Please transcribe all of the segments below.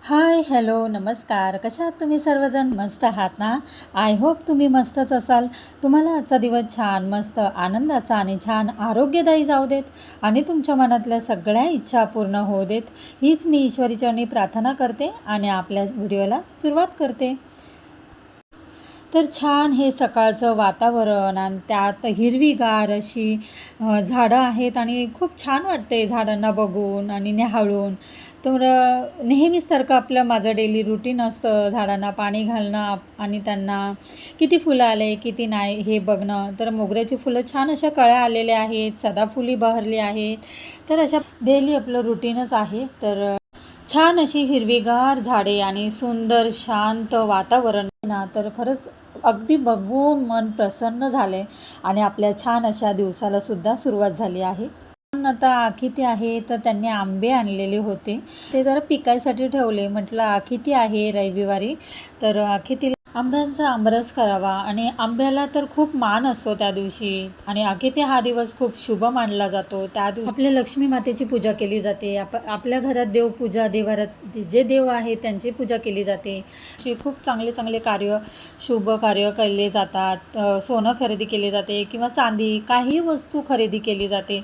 हाय, hello, नमस्कार. कशा आहात तुम्ही सर्वजण? मस्त आहात ना? आय होप तुम्ही मस्तच असाल. तुम्हाला आजचा दिवस छान, मस्त, आनंदाचा आणि छान आरोग्यदायी जाऊ देत आणि तुमच्या मनातल्या सगळ्या इच्छा पूर्ण होऊ देत. हीच मी ईश्वरीचरणी प्रार्थना करते आणि आपल्या व्हिडिओला सुरुवात करते. तर छान हे सकाळचं वातावरण आणि त्यात हिरवीगार अशी झाडं आहेत आणि खूप छान वाटते झाडांना बघून आणि निहाळून. तर नेहमीसारखं माझं डेली रुटीन असतं, झाडांना पाणी घालणं आणि त्यांना किती फुलं आले किती नाही हे बघणं. तर मोगऱ्याची फुलं छान अशा कळ्या आलेल्या आहेत, सदाफुली बहरली आहेत. तर अशा डेली आपलं रुटीनच आहे. तर छान अशी हिरवीगार झाडे आणि सुंदर शांत वातावरण ना, तर खरंच अगदी बघून मन प्रसन्न झाले आणि आपल्या छान अशा दिवसाला सुद्धा सुरुवात झाली आहे. पण आता आखिती आहे, तर त्यांनी आंबे आणलेले होते, ते जरा पिकायसाठी ठेवले. म्हटलं आखिती आहे रविवारी, तर आखितीला आंब्यांचा आमरस करावा आणि आंब्याला तर खूप मान असतो त्या दिवशी आणि आखिती हा दिवस खूप शुभ मानला जातो. त्या दिवशी आपल्या लक्ष्मी मातेची पूजा केली जाते. आपल्या घरात देवपूजा, देवारात जे देव आहेत त्यांची पूजा केली जाते. अशी खूप चांगले चांगले कार्य, शुभ कार्य केले जातात. सोनं खरेदी केले जाते किंवा चांदी, काही वस्तू खरेदी केली जाते.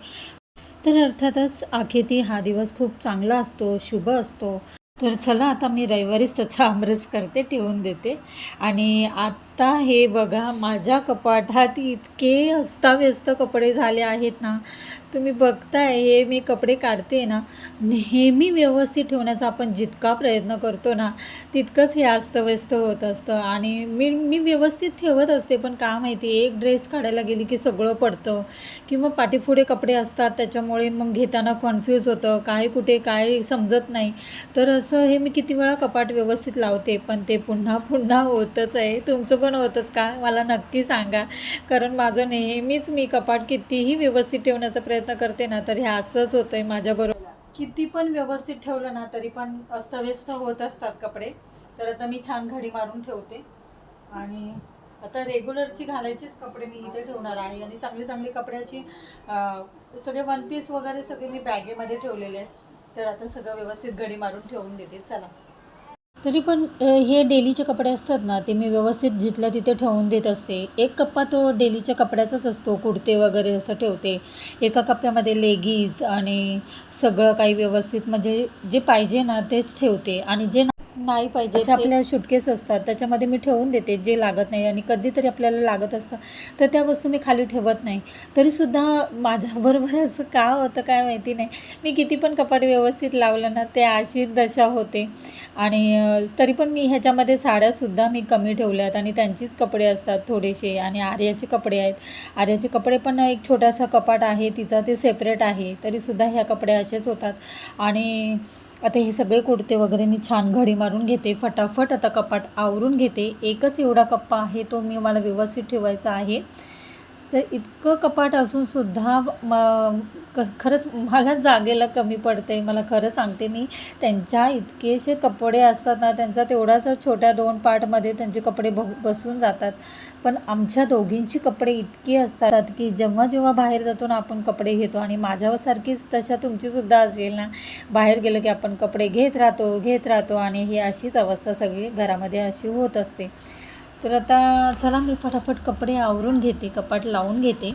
तर अर्थातच आखेती हा दिवस खूप चांगला असतो, शुभ असतो. तर चला आता मी रविवारीच त्याचा आमरस करते, ठेवून देते. आणि आत्ता हे बघा, माझ्या कपाटात इतके अस्ताव्यस्त कपडे झाले आहेत ना. तुम्ही बघताय हे मी कपडे काढते ना, नेहमी व्यवस्थित ठेवण्याचा आपण जितका प्रयत्न करतो ना, तितकंच हे अस्तव्यस्त होत असतं. आणि मी व्यवस्थित ठेवत असते, पण का माहिती एक ड्रेस काढायला गेली की सगळं पडतं किंवा पाठीपुढे कपडे असतात, त्याच्यामुळे मग घेताना कन्फ्यूज होतं, काय कुठे काय समजत नाही. तर असं हे मी किती वेळा कपाट व्यवस्थित लावते, पण ते पुन्हा पुन्हा होतच आहे. तुमचं पण होतंच का? मला नक्की सांगा. कारण माझं नेहमीच मी कपाट कितीही व्यवस्थित ठेवण्याचा प्रयत्न करते ना, तर हे असंच होतं आहे माझ्याबरोबर. किती पण व्यवस्थित ठेवलं ना, तरी पण अस्तव्यस्त होत असतात कपडे. तर आता मी छान घडी मारून ठेवते आणि आता रेग्युलरची घालायचीच कपडे मी इथे ठेवणार आहे. आणि चांगली चांगली कपड्याची सगळे वन पीस वगैरे सगळे मी बॅगेमध्ये ठेवलेले आहेत. तर आता सगळं व्यवस्थित घडी मारून ठेवून देते. चला, तरी पण हे डेलीचे कपडे असतात ना, ते मी व्यवस्थित जिथल्या तिथे ठेवून देत असते. एक कप्पा तो डेलीच्या कपड्याचाच असतो, कुर्ते वगैरे असं ठेवते. एका कप्प्यामध्ये लेगीज आणि सगळं काही व्यवस्थित, म्हणजे जे पाहिजे ना तेच ठेवते आणि जे नाही पाहिजे असे आपल्या सुटकेस असतात, त्याच्यामध्ये मी ठेवून देते जे लागत नाही. आणि कधीतरी आपल्याला लागत असतं तर त्या वस्तू मी खाली ठेवत नाही. तरीसुद्धा माझ्याबरोबर असं का होतं काय माहिती नाही. मी किती पण कपाट व्यवस्थित लावलं ना, ते अशीच दशा होते. आणि तरी पण मी ह्याच्यामध्ये साड्यासुद्धा मी कमी ठेवल्यात आणि त्यांचीच कपडे असतात थोडेसे. आणि आर्याचे कपडे आहेत. आर्याचे कपडे पण एक छोटासा कपाट आहे तिचा, ते सेपरेट आहे. तरीसुद्धा ह्या कपडे असेच होतात. आणि आता हे सगळे कुर्ते वगैरे मी छान घडी मारून घेते, फटाफट आता कपाट आवरून घेते. एकच एवढा कप्पा आहे, तो मला व्यवस्थित ठेवायचा आहे. तर इतकं कपाट असूनसुद्धा खरंच मला जागेला कमी पडते. मला खरं सांगते मी, त्यांच्या इतकेसे कपडे असतात ना, त्यांचा तेवढाच छोट्या 2 पार्टमध्ये त्यांचे कपडे बसून जातात. पण आमच्या दोघींची कपडे इतकी असतात की जेव्हा जेव्हा बाहेर जातो ना आपण कपडे घेतो. आणि माझ्यासारखीच तशा तुमचीसुद्धा असेल ना, बाहेर गेलं की आपण कपडे घेत राहतो आणि ही अशीच अवस्था सगळी घरामध्ये अशी होत असते. तर आता चला मी फटाफट कपडे आवरून घेते, कपाट लावून घेते.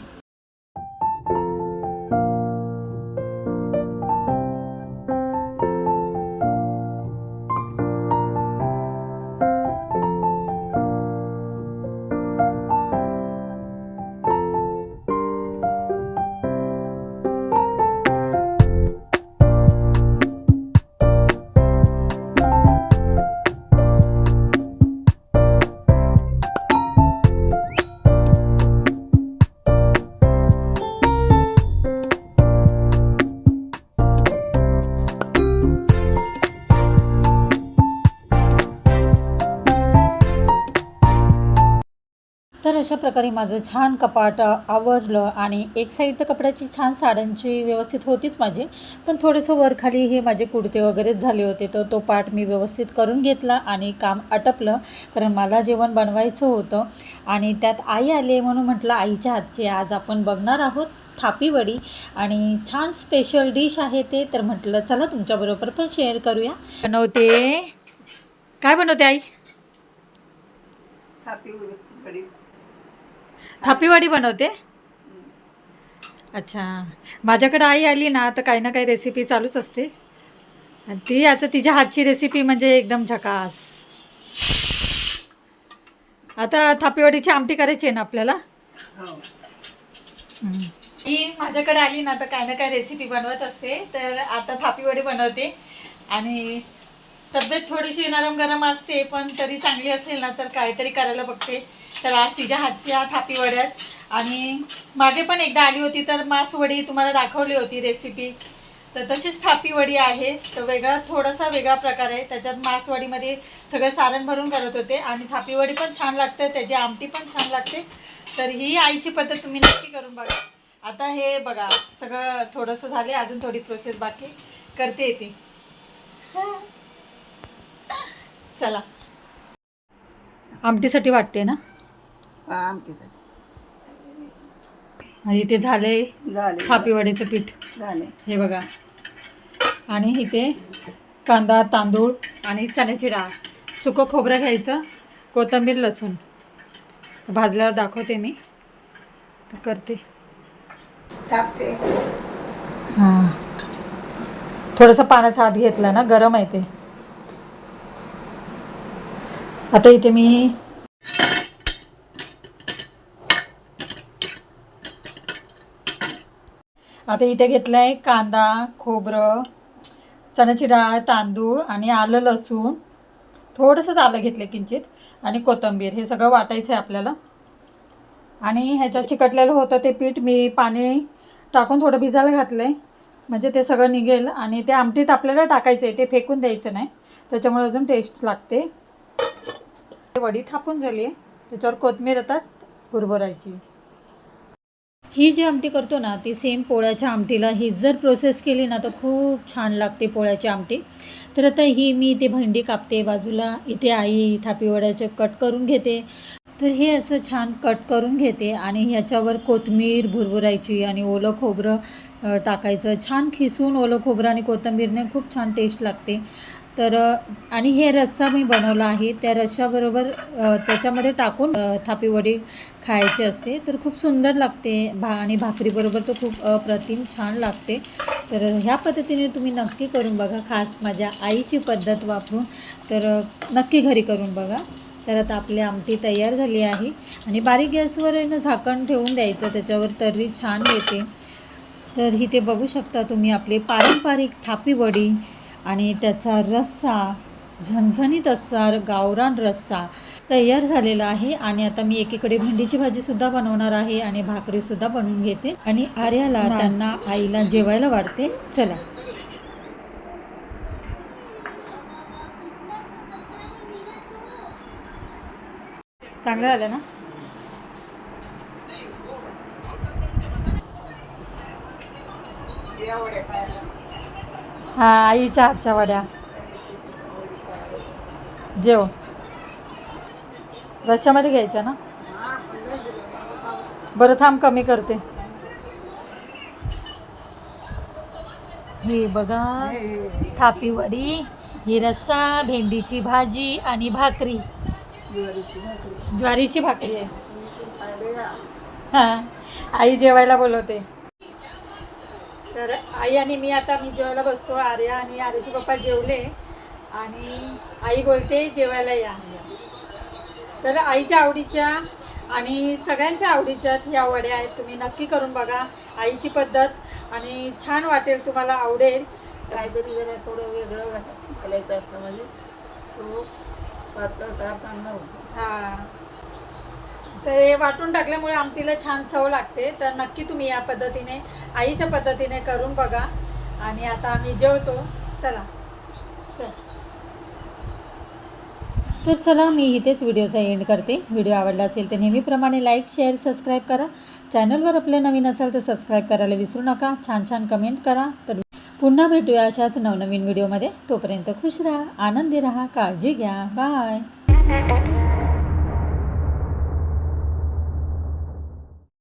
तर अशा प्रकारे माझं छान कपाट आवरलं. आणि एक साईड तर कपड्याची छान साड्यांची व्यवस्थित होतीच माझी, पण थोडंसं वरखाली हे माझे कुर्ते वगैरेच झाले होते. तर तो पार्ट मी व्यवस्थित करून घेतला आणि काम आटपलं. कारण मला जेवण बनवायचं होतं आणि त्यात आई आले म्हणून म्हटलं आईच्या हातची आज आपण बघणार आहोत थापी वडी आणि छान स्पेशल डिश आहे ते. तर म्हटलं चला तुमच्याबरोबर पण शेअर करूया. बनवते काय बनवते आई? थापी वडी बनवते. अच्छा, माझ्याकडे आई आली ना तर काही ना काही रेसिपी चालूच असते. आणि ती आता तिच्या हातची रेसिपी म्हणजे एकदम झकास. आता थापीवडीची आमटी करायची आहे ना आपल्याला. ही माझ्याकडे आली ना तर काही ना काही रेसिपी बनवत असते. तर आता थापीवडी बनवते आणि तब्येत थोडीशी नरम गरम असते पण तरी चांगली असेल ना तर काहीतरी करायला बघते. तर आज तिच्या हातच्या थापीवड्यात आणि मागे पण एकदा आली होती तर मासवडी तुम्हाला दाखवली होती रेसिपी. तर तशीच थापीवडी आहे. तर थोडासा वेगळा प्रकार आहे. त्याच्यात मासवडीमध्ये सगळं सारण भरून करत होते आणि थापीवडी पण छान लागते, त्याची आमटी पण छान लागते. तर ही आईची पद्धत तुम्ही नक्की करून बघा. आता हे बघा सगळं थोडंसं झाले, अजून थोडी प्रोसेस बाकी करते येते. चला आमटीसाठी वाटते ना. इथे झाले थापीवडीचं पीठ झाले हे बघा. आणि इथे कांदा, तांदूळ आणि चण्याची डाळ, सुकं खोबरं घ्यायचं, कोथिंबीर, लसूण भाजल्यावर दाखवते मी. तर करते हां, थोडंसं पाण्याचा हात घेतला ना, गरम आहे ते. आता इथे मी घेतलं आहे कांदा, खोबरं, चण्याची डाळ, तांदूळ आणि आलं, लसूण, थोडंसंच आलं घेतलं किंचित, आणि कोथिंबीर. हे सगळं वाटायचं आहे आपल्याला. आणि ह्याच्यात चिकटलेलं होतं ते पीठ मी पाणी टाकून थोडं भिजायला घातलं आहे म्हणजे ते सगळं निघेल. आणि ते आमटीत आपल्याला टाकायचं आहे, ते फेकून द्यायचं नाही, त्याच्यामुळे अजून टेस्ट लागते. वडी थापून झाली आहे, त्याच्यावर कोथिंबीर आता भुरभुरायची. ही जी आमटी करतो ना ती सेम पोळ्याच्या आमटीला ही जर प्रोसेस केली ना तर खूप छान लागते पोळ्याची आमटी. तर आता ही मी इथे भेंडी कापते बाजूला, इथे आई थापीवड्याचे कट करून घेते. तर हे असं छान कट करून घेते आणि ह्याच्यावर कोथिंबीर भुरभुरायची आणि ओलं खोबरं टाकायचं. छान खिसून ओलं खोबरं आणि कोथिंबीरने खूप छान टेस्ट लागते. तर आणि हे रस्सा मी बनवला आहे, त्या रश्श्याबरोबर त्याच्यामध्ये टाकून थापीवडी खायची असते. तर खूप सुंदर लागते आणि भाकरीबरोबर तर खूप अप्रतिम छान लागते. तर ह्या पद्धतीने तुम्ही नक्की करून बघा, खास माझ्या आईची पद्धत वापरून. तर नक्की घरी करून बघा. तर आता आपली आमटी तयार झाली आहे आणि बारीक गॅसवर आहे ना झाकण ठेवून द्यायचं, त्याच्यावर तर्री छान येते. तर इथे बघू शकता तुम्ही आपले पारंपरिक थापीवडी आणि त्याचा रस्सा, झणझणीत असा गावरान रस्सा तयार झालेला आहे. आणि आता मी एकीकडे भेंडीची भाजीसुद्धा बनवणार आहे आणि भाकरीसुद्धा बनवून घेते आणि आर्याला त्यांना आईला जेवायला वाढते. चला चांगलं झालं ना. हां, आईच्या हातच्या वड्या जेव रश्श्यामध्ये घ्यायच्या ना. बरं थांब कमी करते. हे बघा थापीवडी, ही रस्सा, भेंडीची भाजी आणि भाकरी, ज्वारीची भाकरी आहे. हां, आई जेवायला बोलवते. तर आई आणि मी जेवायला बसतो. आर्या आणि आर्याचे पप्पा जेवले आणि आई बोलते जेवायला या. तर आईच्या आवडीच्या आणि सगळ्यांच्या आवडीच्या ह्या वड्या आहेत, तुम्ही नक्की करून बघा. आईची पद्धत आणि छान वाटेल, तुम्हाला आवडेल. काहीतरी जरा थोडं वेगळं घालायचं असं म्हणजे तो पातळसार चांगला होतो. हां, तर हे वाटून टाकल्यामुळे आमटीला छान चव लागते. तर नक्की तुम्ही या पद्धतीने आईच्या पद्धतीने करून बघा. आणि आता आम्ही जेवतो. चला तर चला मी इथेच व्हिडिओचा एंड करते. व्हिडिओ आवडला असेल तर नेहमीप्रमाणे लाईक, शेअर, सबस्क्राईब करा. चॅनलवर आपले नवीन असाल तर सबस्क्राईब करायला विसरू नका. छान छान कमेंट करा. तर पुन्हा भेटूया अशाच नवनवीन व्हिडिओमध्ये. तोपर्यंत खुश राहा, आनंदी राहा, काळजी घ्या. बाय.